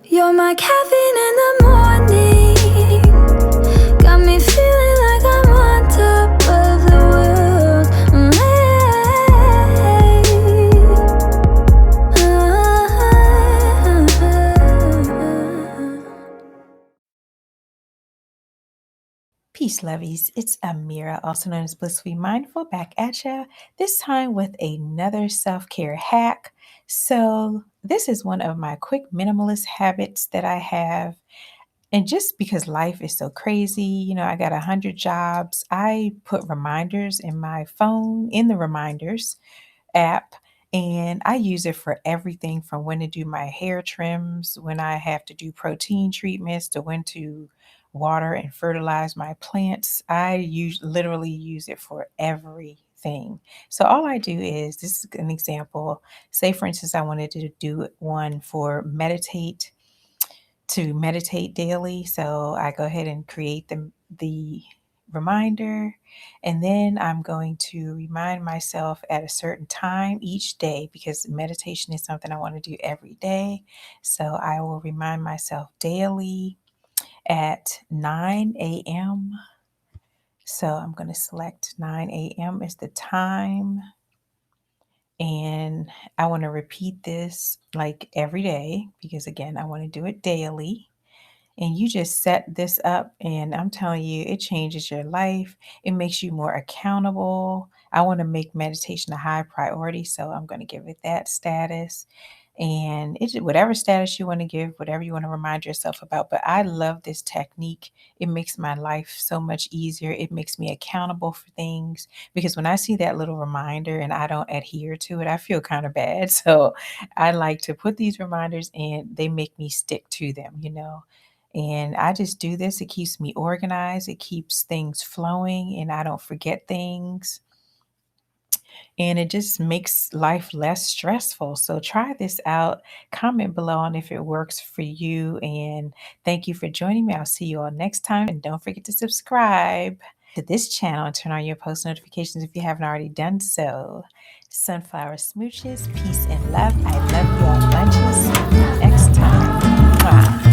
You're my caffeine in the morning. Got me feeling like I'm on top of the world. Peace, Lovies. It's Amira, also known as Blissfully Mindful, back at ya, this time with another self-care hack. So this is one of my quick minimalist habits that I have. And just because life is so crazy, I got 100 jobs, I put reminders in my phone, in the reminders app, and I use it for everything from when to do my hair trims, when I have to do protein treatments, to when to water and fertilize my plants. Literally use it for everything. So all I do is, this is an example. Say for instance, I wanted to do one for meditate daily. So I go ahead and create the reminder, and then I'm going to remind myself at a certain time each day, because meditation is something I want to do every day. So I will remind myself daily at 9 a.m. So I'm going to select 9 a.m. as the time. And I want to repeat this like every day, because again, I want to do it daily. And you just set this up, and I'm telling you, it changes your life. It makes you more accountable. I want to make meditation a high priority, so I'm going to give it that status. And it's whatever status you want to give, whatever you want to remind yourself about. But I love this technique. It makes my life so much easier. It makes me accountable for things, because when I see that little reminder and I don't adhere to it, I feel kind of bad. So I like to put these reminders, and they make me stick to them. And I just do this. It keeps me organized. It keeps things flowing, and I don't forget things. And it just makes life less stressful. So try this out. Comment below on if it works for you. And thank you for joining me. I'll see you all next time. And don't forget to subscribe to this channel and turn on your post notifications if you haven't already done so. Sunflower smooches, peace and love. I love you all bunches. See you next time. Mwah.